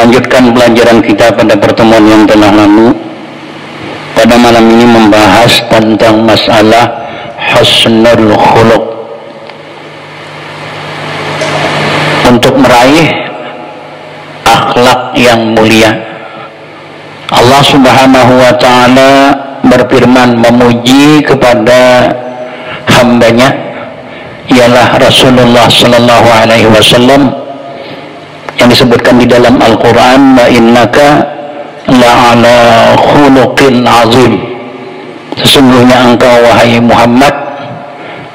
melanjutkan pelajaran kita pada pertemuan yang telah lalu. Pada malam ini membahas tentang masalah husnul khuluq. Untuk meraih akhlak yang mulia, Allah Subhanahu wa ta'ala berfirman memuji kepada hambanya, ialah Rasulullah sallallahu alaihi wasallam, yang disebutkan di dalam Al-Quran, wa innaka la'ala khuluqin azim, sesungguhnya engkau wahai Muhammad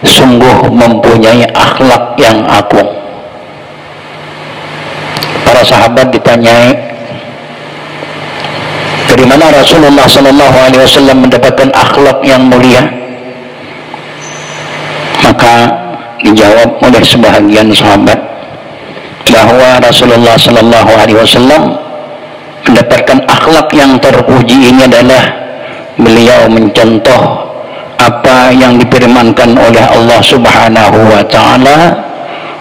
sungguh mempunyai akhlak yang agung. Para sahabat ditanyai, dari mana Rasulullah sallallahu alaihi wasallam mendapatkan akhlak yang mulia? Maka dijawab oleh sebahagian sahabat bahwa Rasulullah sallallahu alaihi wasallam mendapatkan akhlak yang terpuji ini adalah beliau mencontoh apa yang difirmankan oleh Allah Subhanahu wa ta'ala.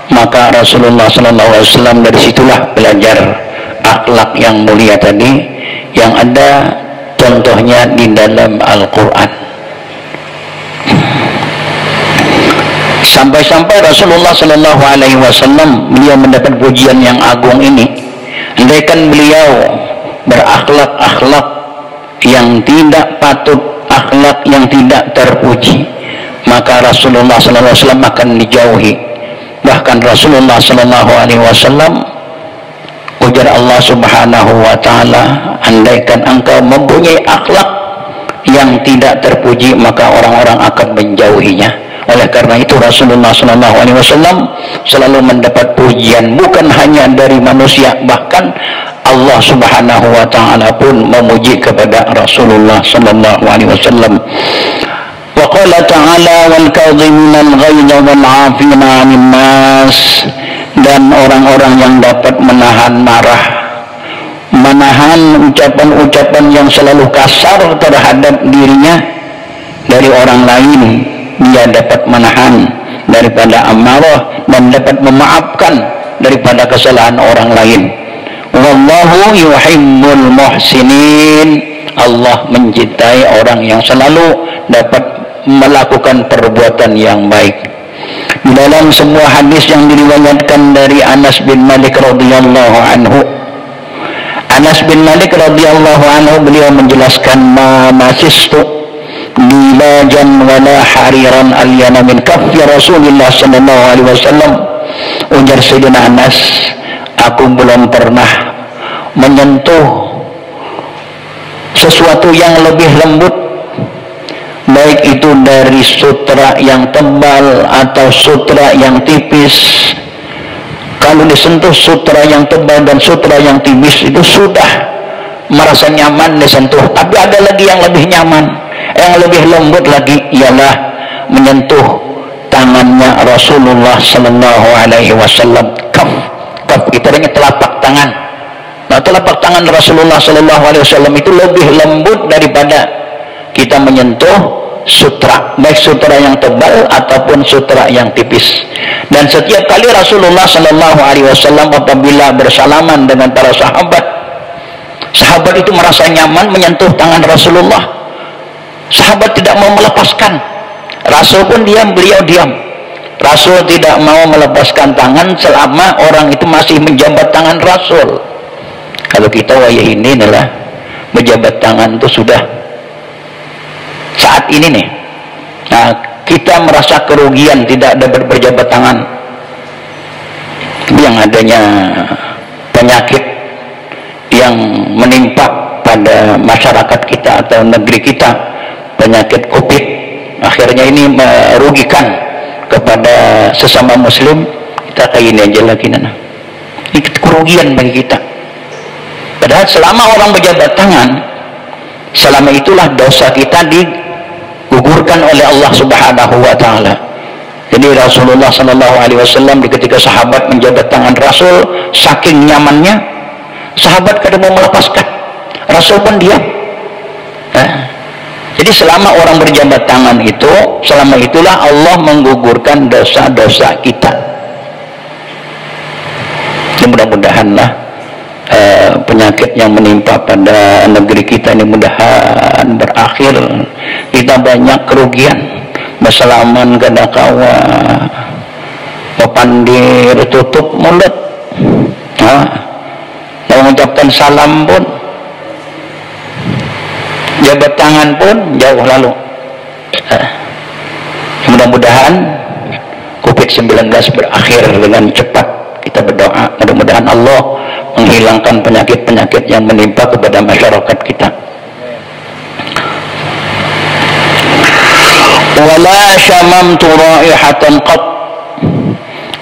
Maka Rasulullah sallallahu alaihi wasallam dari situlah belajar akhlak yang mulia tadi, yang ada contohnya di dalam Al-Quran. Sampai-sampai Rasulullah sallallahu alaihi wasallam beliau mendapat pujian yang agung ini. Andaikan beliau berakhlak-akhlak yang tidak patut, akhlak yang tidak terpuji, maka Rasulullah sallallahu alaihi wasallam akan dijauhi. Bahkan Rasulullah sallallahu alaihi wasallam, ujar Allah Subhanahu wa ta'ala, andaikan engkau mempunyai akhlak yang tidak terpuji, maka orang-orang akan menjauhinya. Oleh karena itu Rasulullah sallallahu alaihi wasallam selalu mendapat pujian bukan hanya dari manusia, bahkan Allah Subhanahu wa ta'ala pun memuji kepada Rasulullah sallallahu alaihi wasallam. Wa qala ta'ala wal kadhimina al-ghayza wal 'afina 'anil nas, dan orang-orang yang dapat menahan marah, menahan ucapan-ucapan yang selalu kasar terhadap dirinya dari orang lain, dia dapat menahan daripada amarah dan dapat memaafkan daripada kesalahan orang lain. Wallahu yuhibbul muhsinin, Allah mencintai orang yang selalu dapat melakukan perbuatan yang baik. Di dalam sebuah hadis yang diriwayatkan dari Anas bin Malik radhiyallahu anhu, Anas bin Malik radhiyallahu anhu beliau menjelaskan, ma masistu dibajan wala hariran alyana min kaffi Rasulullah sallallahu alaihi wasallam. Ujar Sayyidina Anas, aku belum pernah menyentuh sesuatu yang lebih lembut, baik itu dari sutra yang tebal atau sutra yang tipis. Kalau disentuh sutra yang tebal dan sutra yang tipis itu sudah merasa nyaman disentuh, tapi ada lagi yang lebih nyaman, yang lebih lembut lagi, ialah menyentuh tangannya Rasulullah sallallahu alaihi wasallam. Kaf itu artinya telapak tangan. Nah, telapak tangan Rasulullah sallallahu alaihi wasallam itu lebih lembut daripada kita menyentuh sutra, baik sutra yang tebal ataupun sutra yang tipis. Dan setiap kali Rasulullah sallallahu alaihi wasallam apabila bersalaman dengan para sahabat, sahabat itu merasa nyaman menyentuh tangan Rasulullah. Sahabat tidak mau melepaskan. Rasul pun diam, beliau diam. Rasul tidak mau melepaskan tangan selama orang itu masih menjabat tangan Rasul. Kalau kita wayah ini adalah menjabat tangan itu sudah saat ini nih. Nah, kita merasa kerugian tidak dapat berjabat tangan. Yang adanya penyakit yang menimpa pada masyarakat kita atau negeri kita, penyakit COVID, akhirnya ini merugikan kepada sesama muslim. Kita kayak ini aja lagi, nana. Ini kerugian bagi kita. Padahal selama orang berjabat tangan, selama itulah dosa kita digugurkan oleh Allah Subhanahu wa ta'ala. Jadi Rasulullah sallallahu alaihi wasallam ketika sahabat menjabat tangan Rasul, saking nyamannya sahabat kada mau melepaskan, Rasul pun diam. Jadi selama orang berjabat tangan itu, selama itulah Allah menggugurkan dosa-dosa kita. Dan mudah-mudahanlah penyakit yang menimpa pada negeri kita ini mudahan berakhir. Kita banyak kerugian, bersalaman kadakawa, pepandir tutup mulut, mengucapkan salam pun, jabat tangan pun jauh lalu. Mudah-mudahan COVID-19 berakhir dengan cepat. Kita berdoa mudah-mudahan Allah menghilangkan penyakit-penyakit yang menimpa kepada masyarakat kita. Wala syamamtu raihatan qat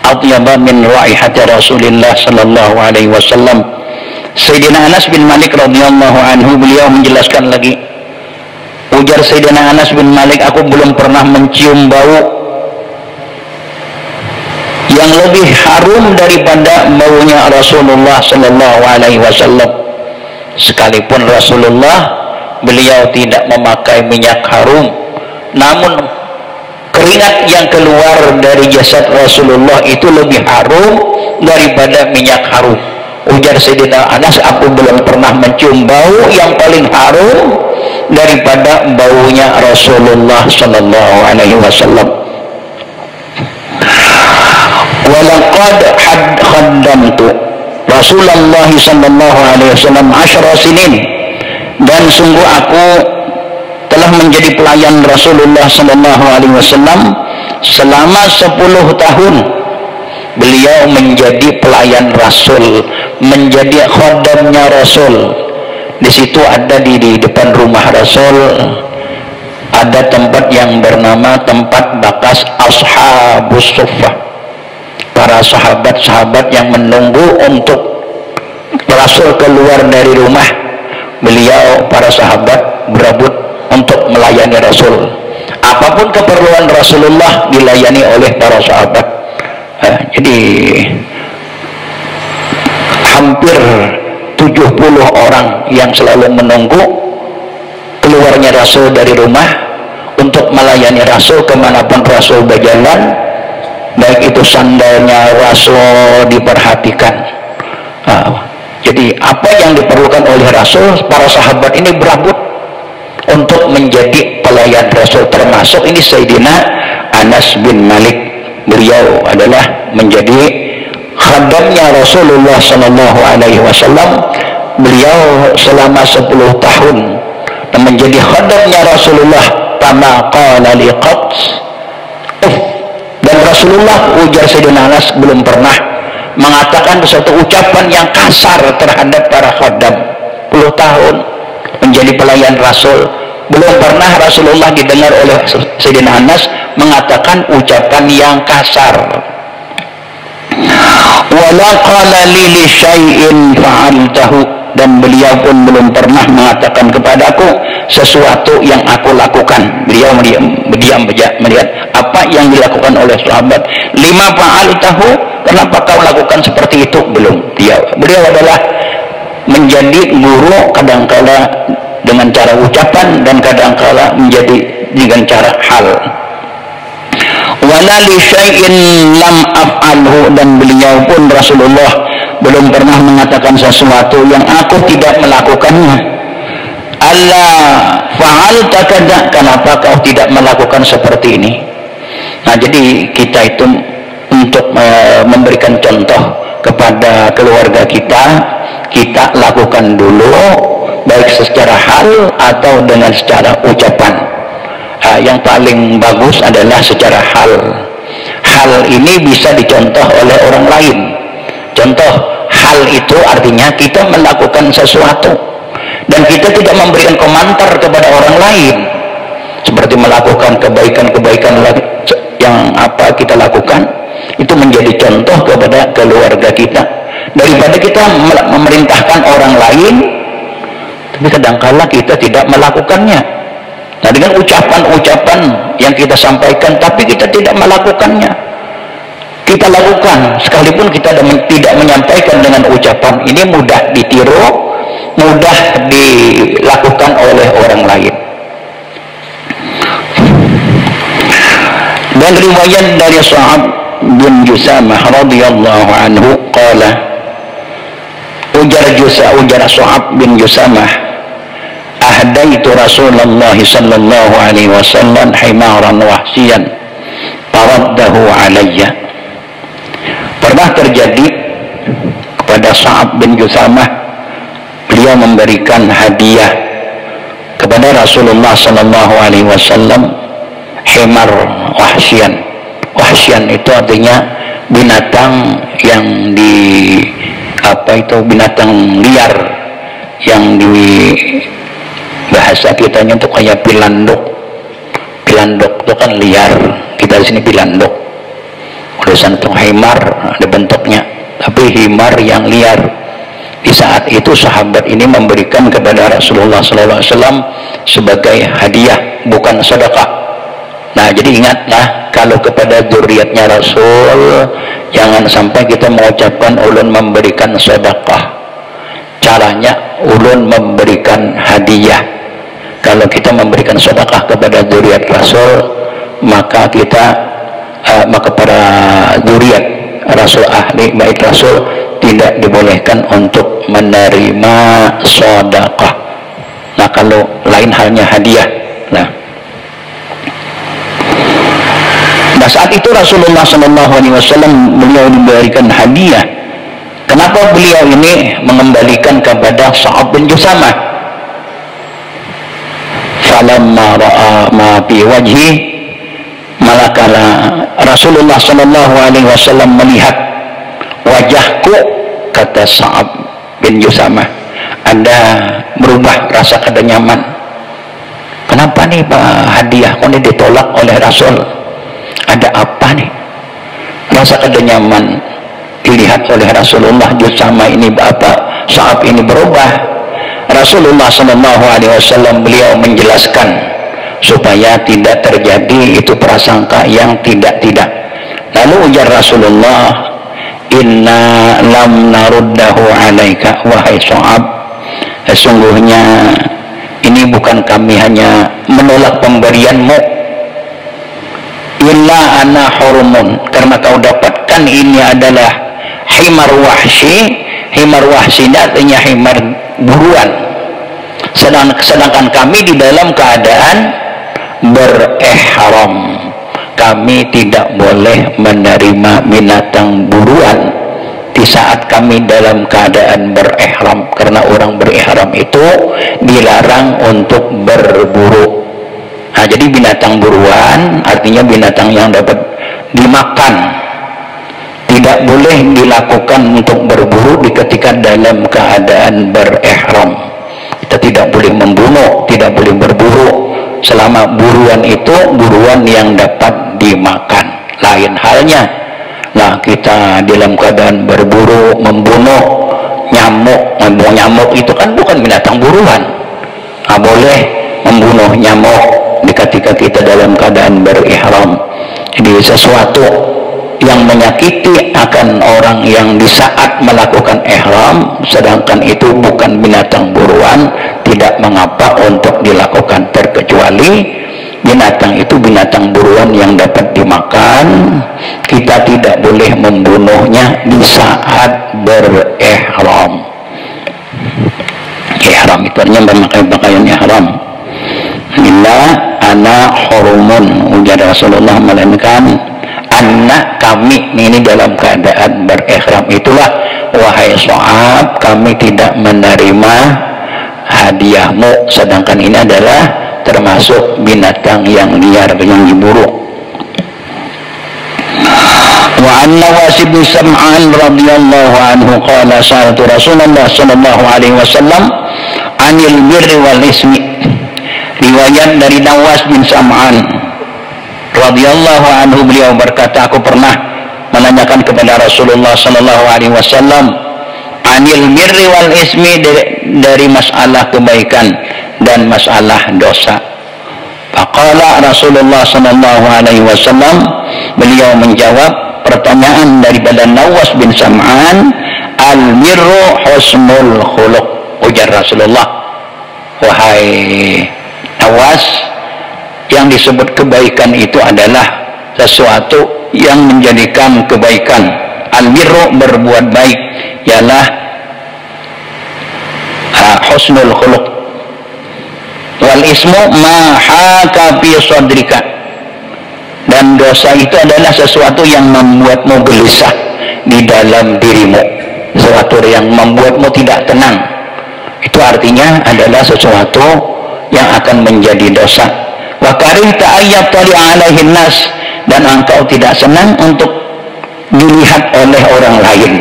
atyaba min raihati Rasulillah sallallahu alaihi wasallam. Sayyidina Anas bin Malik radhiyallahu anhu, beliau menjelaskan lagi, ujar Sayyidina Anas bin Malik, aku belum pernah mencium bau yang lebih harum daripada baunya Rasulullah sallallahu alaihi wasallam. Sekalipun Rasulullah beliau tidak memakai minyak harum, namun keringat yang keluar dari jasad Rasulullah itu lebih harum daripada minyak harum. Ujar Sayyidina Anas, aku belum pernah mencium bau yang paling harum daripada baunya Rasulullah sallallahu alaihi wasallam. Walaqad khaddamtu Rasulullah sallallahu alaihi wasallam 10 sinin, dan sungguh aku telah menjadi pelayan Rasulullah sallallahu alaihi wasallam selama 10 tahun. Beliau menjadi pelayan Rasul, menjadi khaddamnya Rasul. Di situ ada di depan rumah Rasul ada tempat yang bernama tempat bakas Ashabus Suffah, para sahabat-sahabat yang menunggu untuk Rasul keluar dari rumah. Beliau, para sahabat berebut untuk melayani Rasul. Apapun keperluan Rasulullah dilayani oleh para sahabat. Jadi hampir 70 orang yang selalu menunggu keluarnya Rasul dari rumah untuk melayani Rasul kemanapun Rasul berjalan. Baik itu sandalnya Rasul diperhatikan. Jadi apa yang diperlukan oleh Rasul, para sahabat ini berebut untuk menjadi pelayan Rasul, termasuk ini Sayyidina Anas bin Malik. Beliau adalah menjadi khadamnya Rasulullah sallallahu alaihi wasallam. Beliau selama 10 tahun dan menjadi khadamnya Rasulullah. Kama qala liqat, dan Rasulullah, ujar Sayyidina Anas, belum pernah mengatakan suatu ucapan yang kasar terhadap para khadam. 10 tahun menjadi pelayan Rasul, belum pernah Rasulullah didengar oleh Sayyidina Anas mengatakan ucapan yang kasar. Wala qala li syai'in fa'altahu, dan beliau pun belum pernah mengatakan kepadaku sesuatu yang aku lakukan. Beliau diam melihat apa yang dilakukan oleh sahabat. Lima fa'altahu, kenapa kau lakukan seperti itu? Belum. Beliau adalah menjadi guru kadangkala dengan cara ucapan dan kadangkala menjadi dengan cara hal. Wala li syai'in lam af'alhu, dan beliau pun Rasulullah belum pernah mengatakan sesuatu yang aku tidak melakukannya. Alla fa'alta kada, kenapa kau tidak melakukan seperti ini? Nah, jadi kita itu untuk memberikan contoh kepada keluarga kita lakukan dulu, baik secara hal atau dengan secara ucapan. Yang paling bagus adalah secara hal. Hal ini bisa dicontoh oleh orang lain. Contoh hal itu artinya kita melakukan sesuatu dan kita tidak memberikan komentar kepada orang lain, seperti melakukan kebaikan-kebaikan yang apa kita lakukan, itu menjadi contoh kepada keluarga kita, daripada kita memerintahkan orang lain tapi kadangkala kita tidak melakukannya. Nah, dengan ucapan-ucapan yang kita sampaikan tapi kita tidak melakukannya, kita lakukan sekalipun kita tidak menyampaikan dengan ucapan, ini mudah ditiru, mudah dilakukan oleh orang lain. Dan riwayat dari Sa'ad bin Jusamah radhiyallahu anhu qala, ujar ujar Su'ab bin Jusamah, ahdaitu Rasulullah sallallahu alaihi wasallam himaran wahsiyan faraddahu alayya. Pernah terjadi kepada Sa'ab bin Jusamah, beliau memberikan hadiah kepada Rasulullah sallallahu alaihi wasallam himar wahsiyan. Wahsiyan itu artinya binatang yang binatang liar yang di bahasa kitanya itu kayak pilanduk. Pilanduk itu kan liar, kita di sini pilanduk. Tulisan itu himar ada bentuknya, tapi himar yang liar. Di saat itu sahabat ini memberikan kepada Rasulullah SAW sebagai hadiah, bukan sedekah. Nah, jadi ingatlah, kalau kepada zuriatnya Rasul, jangan sampai kita mengucapkan ulun memberikan sedekah. Caranya ulun memberikan hadiah. Kalau kita memberikan sedekah kepada zuriat Rasul, maka maka para zuriat Rasul, ahli bait Rasul, tidak dibolehkan untuk menerima sedekah. Nah, kalau lain halnya hadiah. Nah, saat itu Rasulullah SAW beliau diberikan hadiah. Kenapa beliau ini mengembalikan kepada Sa'ab bin Jusamah? Falamma ra'a ma fi wajhi, malakala Rasulullah SAW melihat wajahku, kata Sa'ab bin Jusamah, ada berubah rasa kada nyaman. Kenapa nih Pak, hadiahku ini ditolak oleh Rasul? Ada apa nih? Rasa kada nyaman dilihat oleh Rasulullah. Jusama ini apa? Sa'ab ini berubah. Rasulullah SAW beliau menjelaskan supaya tidak terjadi itu prasangka yang tidak. Lalu ujar Rasulullah, inna lam naruddahu alaika wahai Sa'ab, sesungguhnya ini bukan kami hanya menolak pemberianmu, illa ana hurumun, karena kau dapatkan ini adalah himar wahsi. Himar wahsi artinya himar buruan, sedangkan kami di dalam keadaan berihram. Kami tidak boleh menerima binatang buruan di saat kami dalam keadaan berihram, karena orang berihram itu dilarang untuk berburu. Nah, jadi binatang buruan artinya binatang yang dapat dimakan, tidak boleh dilakukan untuk berburu ketika dalam keadaan berihram. Kita tidak boleh membunuh, tidak boleh berburu selama buruan itu buruan yang dapat dimakan. Lain halnya, nah kita dalam keadaan berburu membunuh nyamuk itu kan bukan binatang buruan. Nah, boleh membunuh nyamuk ketika kita dalam keadaan berihram. Jadi sesuatu yang menyakiti akan orang yang di saat melakukan ihram, sedangkan itu bukan binatang buruan, tidak mengapa untuk dilakukan, terkecuali binatang itu binatang buruan yang dapat dimakan. Kita tidak boleh membunuhnya di saat berihram. Ihram itu artinya memakai pakaian ihram. Illa ana hurumun, ujar Rasulullah, melainkan anak kami ini dalam keadaan berihram. Itulah wahai Sa'ab, kami tidak menerima hadiahmu, sedangkan ini adalah termasuk binatang yang liar yang diburu. Wa an Nawas bin Sam'an radhiyallahu anhu qala sa'altu Rasulullah sallallahu alaihi wasallam anil birri wal ismi. Riwayat dari Nawas bin Sam'an radhiyallahu anhu, beliau berkata, aku pernah menanyakan kepada Rasulullah sallallahu alaihi wasallam anil birri wal ismi, dari masalah kebaikan dan masalah dosa. Faqala Rasulullah sallallahu alaihi wasallam, beliau menjawab pertanyaan daripada Nawas bin Sam'an, al-birru husnul khuluq. Ujar Rasulullah, wahai Nawas, yang disebut kebaikan itu adalah sesuatu yang menjadikan kebaikan. Al-birru, berbuat baik, ialah husnul khuluq. Wal ismu ma haka fi sadrika, dan dosa itu adalah sesuatu yang membuatmu gelisah di dalam dirimu, sesuatu yang membuatmu tidak tenang. Itu artinya adalah sesuatu yang akan menjadi dosa. Wa karihta ayyatali alaihin nas, dan engkau tidak senang untuk dilihat oleh orang lain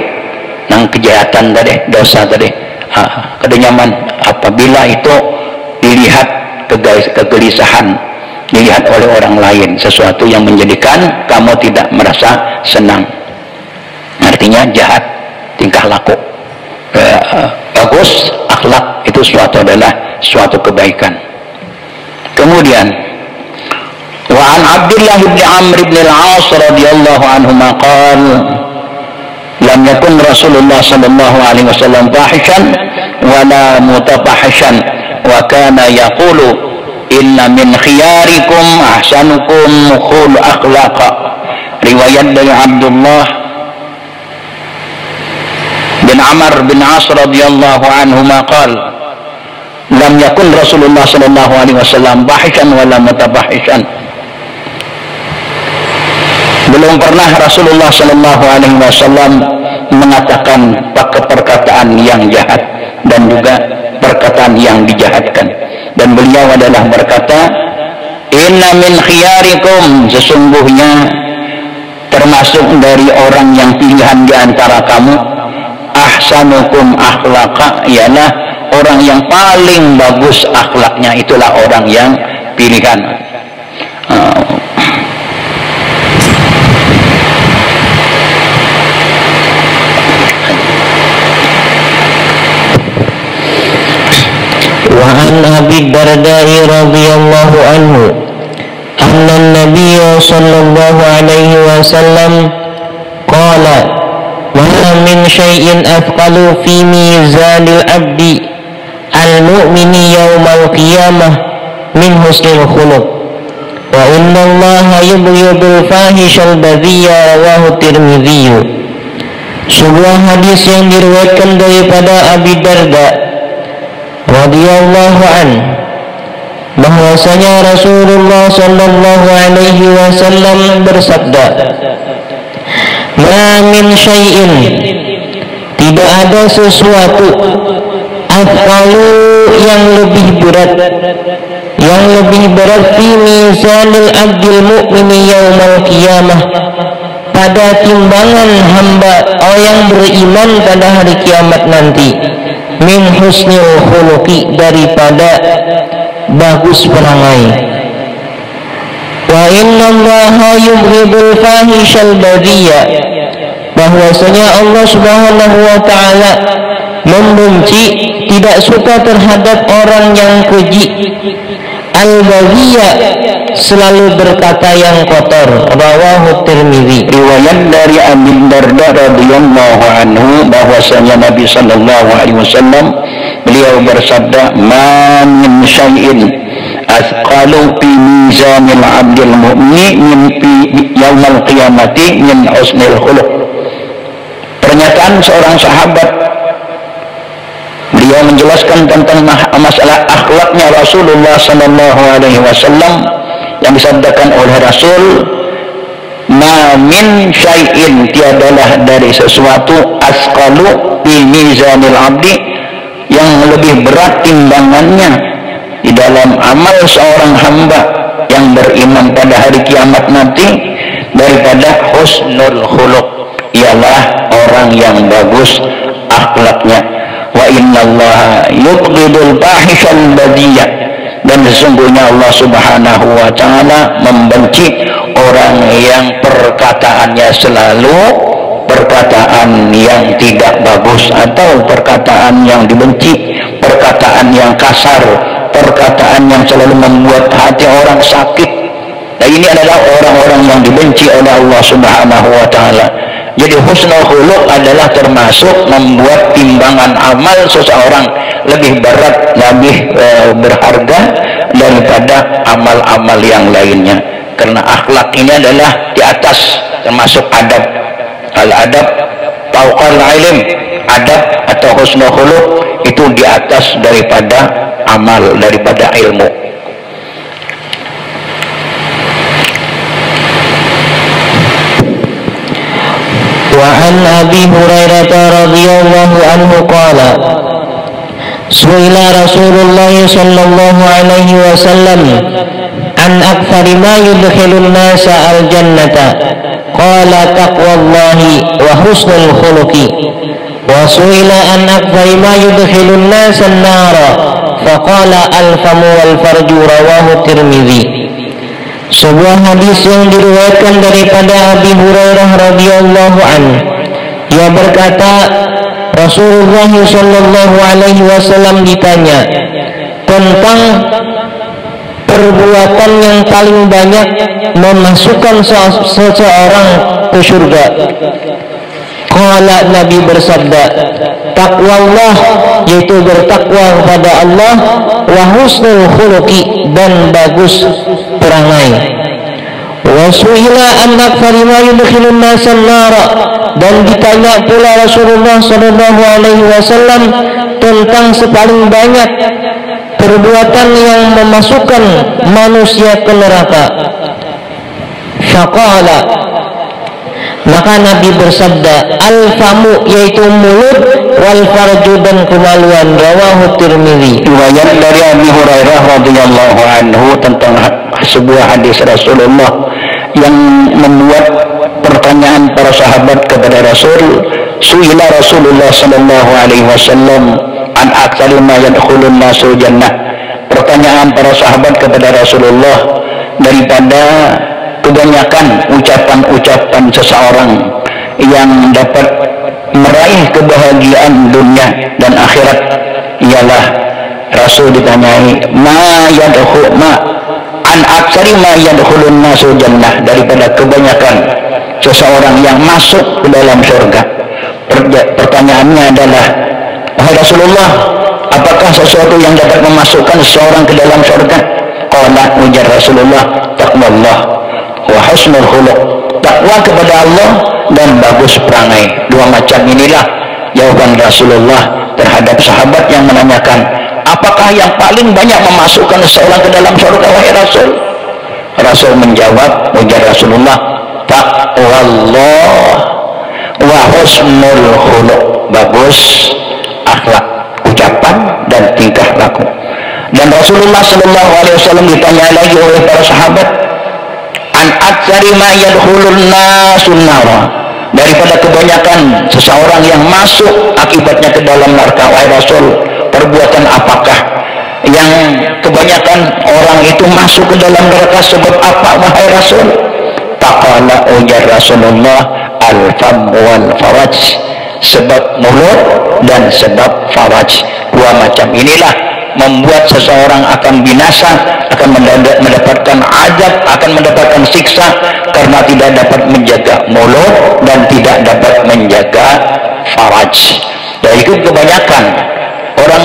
nang kejahatan tadi, dosa tadi. Kada nyaman apabila itu dilihat kegelisahan, dilihat oleh orang lain, sesuatu yang menjadikan kamu tidak merasa senang. Artinya jahat tingkah laku. Bagus akhlak itu adalah suatu kebaikan. Kemudian wa an Abdullah bin Amr bin al-As radhiyallahu anhu qala lam yakun Rasulullah sallallahu alaihi wasallam fahishan wala mutafahishan wa kana yaqulu inna min khiyarikum ahsanukum khul akhlaqa. Riwayat dari Abdullah bin Amr bin As radhiyallahu anhu qala lam yakun Rasulullah sallallahu alaihi wasallam fahishan wala mutafahishan. Belum pernah Rasulullah sallallahu alaihi wasallam mengatakan perkataan yang jahat dan juga perkataan yang dijahatkan. Dan beliau adalah berkata, inna min khiyarikum, sesungguhnya termasuk dari orang yang pilihan di antara kamu, ahsanukum akhlaqa, ialah orang yang paling bagus akhlaknya, itulah orang yang pilihan. Wa an Abi Darda radhiyallahu anhu anna an-nabiy sallallahu alaihi wasallam qala ma min syai'in athqalu fi mizanil abdi al-mu'mini yawmal qiyamah min husnil khuluq wa inna allaha yubghidul fahishal badhiya rawahu Tirmidzi. Sebuah hadis yang diriwayatkan daripada Abi Darda radhiyallahu an, bahwasanya Rasulullah sallallahu alaihi wasallam bersabda, ma min syai'in, tidak ada sesuatu, afqalu, yang lebih berat fi mizanil abdil mu'mini yaumal qiyamah, pada timbangan hamba yang beriman pada hari kiamat nanti, min husnil khuluqi, daripada bagus perangai. Wa inna allaha yubghidul fahishal badhiya, bahwasanya Allah subhanahu wa ta'ala membenci, tidak suka terhadap orang yang keji, al-badhiya, selalu berkata yang kotor. Rawahu Tirmidzi. Riwayat dari Abi Darda radhiyallahu anhu, bahwasanya Nabi sallallahu alaihi wasallam beliau bersabda, ma min syai'in asqalu fi mizanil 'abdil mu'min min fi yaumal qiyamati min husnil khuluq. Pernyataan seorang sahabat, beliau menjelaskan tentang masalah akhlaknya Rasulullah sallallahu alaihi wasallam yang disabdakan oleh Rasul, ma min syai'in, tiadalah dari sesuatu, asqalu fi mizanil abdi, yang lebih berat timbangannya di dalam amal seorang hamba yang beriman pada hari kiamat nanti, daripada husnul khuluq, ialah orang yang bagus akhlaknya. Wa innallaha yubghidul fahishal badiyah, dan sesungguhnya Allah subhanahu wa ta'ala membenci orang yang perkataannya selalu perkataan yang tidak bagus, atau perkataan yang dibenci, perkataan yang kasar, perkataan yang selalu membuat hati orang sakit. Nah, ini adalah orang-orang yang dibenci oleh Allah subhanahu wa ta'ala. Jadi husnul khuluq adalah termasuk membuat timbangan amal seseorang lebih berat, lebih berharga daripada amal-amal yang lainnya. Karena akhlak ini adalah di atas, termasuk adab. Al-adab fauqal ilm, adab atau husnul khuluq itu di atas daripada amal, daripada ilmu. Wa an Abi Hurairah radhiyallahu anhu qala su'ila Rasulullah sallallahu alaihi wasallam an aktsari ma yudkhilun nasa al-jannata qala taqwallahi wa husnul khuluqi wa su'ila an aktsari ma yudkhilun nasa an-nara faqala al-famu wal farju rawahu Tirmidzi. Sebuah hadis yang diriwayatkan daripada Abi Hurairah radhiyallahu anhu, ia berkata Rasulullah sallallahu alaihi wasallam ditanya tentang perbuatan yang paling banyak memasukkan seseorang ke surga. Qala, Nabi bersabda, taqwallah, yaitu bertakwa kepada Allah, wa husnul khuluqi, dan bagus perangai. Wa su'ila an aktsari ma yudkhilun nasa an-nara, dan ditanya pula Rasulullah sallallahu alaihi wasallam tentang sepaling banyak perbuatan yang memasukkan manusia ke neraka. Faqala, maka Nabi bersabda, al-famu, yaitu mulut, wal farju, dan kemaluan. Rawahu Tirmidzi. Riwayat dari Abi Hurairah radhiyallahu anhu tentang sebuah hadis Rasulullah yang membuat pertanyaan para sahabat kepada Rasul. Su'ila Rasulullah sallallahu alaihi wasallam an aktsari ma yadkhulun nasul jannah. Pertanyaan para sahabat kepada Rasulullah daripada kebanyakan ucapan-ucapan seseorang yang dapat meraih kebahagiaan dunia dan akhirat, ialah Rasul ditanyai an aktsari ma yadkhulun nasul jannah, daripada kebanyakan seseorang yang masuk ke dalam surga. Pertanyaannya adalah, wahai Rasulullah, apakah sesuatu yang dapat memasukkan seseorang ke dalam surga? Qala, ujar Rasulullah, taqwallah wa husnul khuluq, takwa kepada Allah dan bagus perangai. Dua macam inilah jawaban Rasulullah terhadap sahabat yang menanyakan, apakah yang paling banyak memasukkan seseorang ke dalam surga, wahai Rasul? Rasul menjawab, ujar Rasulullah, taqwallah wa husnul khuluq, bagus akhlak, ucapan, dan tingkah laku. Dan Rasulullah sallallahu alaihi wasallam ditanya lagi oleh para sahabat, an aktsari ma yadkhulun nasun nara, daripada kebanyakan seseorang yang masuk akibatnya ke dalam neraka, wahai Rasul, perbuatan apakah yang kebanyakan orang itu masuk ke dalam neraka, sebab apa, wahai Rasul? Taqala, ujar Rasulullah, al-fam wal faraj, sebab mulut dan sebab faraj. Dua macam inilah membuat seseorang akan binasa, akan mendapatkan azab, akan mendapatkan siksa, karena tidak dapat menjaga mulut dan tidak dapat menjaga faraj. Dan itu kebanyakan orang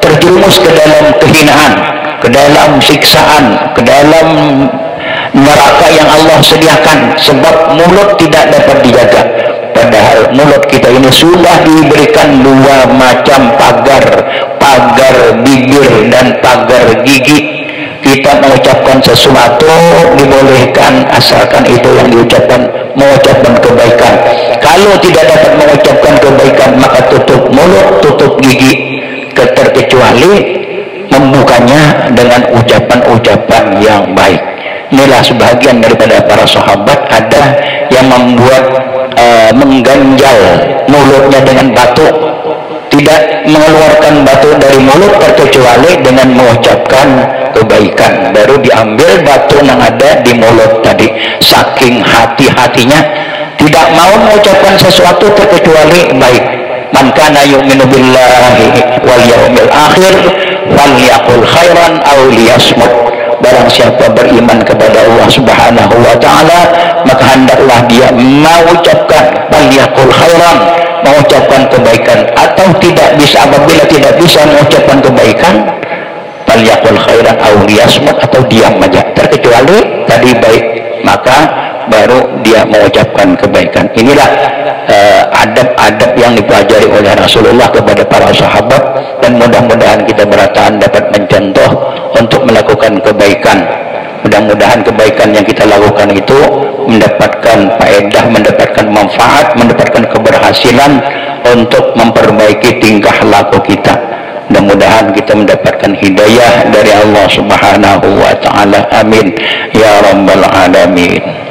terjerumus ke dalam kehinaan, ke dalam siksaan, ke dalam neraka yang Allah sediakan, sebab mulut tidak dapat dijaga. Padahal mulut kita ini sudah diberikan dua macam pagar, pagar bibir dan pagar gigi. Kita mengucapkan sesuatu dibolehkan asalkan itu yang diucapkan, mengucapkan kebaikan. Kalau tidak dapat mengucapkan kebaikan, maka tutup mulut, tutup gigi, terkecuali membukanya dengan ucapan-ucapan yang baik. Inilah sebahagian daripada para sahabat, ada yang membuat mengganjal mulutnya dengan batu, tidak mengeluarkan batu dari mulut terkecuali dengan mengucapkan kebaikan, baru diambil batu yang ada di mulut tadi. Saking hati-hatinya tidak mau mengucapkan sesuatu terkecuali baik. Man kana yu'minu billahi wal yawmil akhir falyaqul khairan aw liyasmut. Barang siapa beriman kepada Allah Subhanahu wa taala, maka hendaklah dia mengucapkan falyaqul khairan, mengucapkan kebaikan, atau tidak bisa, apabila tidak bisa mengucapkan kebaikan, falyaqul khairan aw liyasmut, atau diam saja, terkecuali tadi baik, maka baru dia dia mengucapkan kebaikan. Inilah adab-adab yang dipelajari oleh Rasulullah kepada para sahabat, dan mudah-mudahan kita berataan dapat mencontoh untuk melakukan kebaikan. Mudah-mudahan kebaikan yang kita lakukan itu mendapatkan faedah, mendapatkan manfaat, mendapatkan keberhasilan untuk memperbaiki tingkah laku kita. Mudah-mudahan kita mendapatkan hidayah dari Allah Subhanahu wa taala. Amin ya rabbal alamin.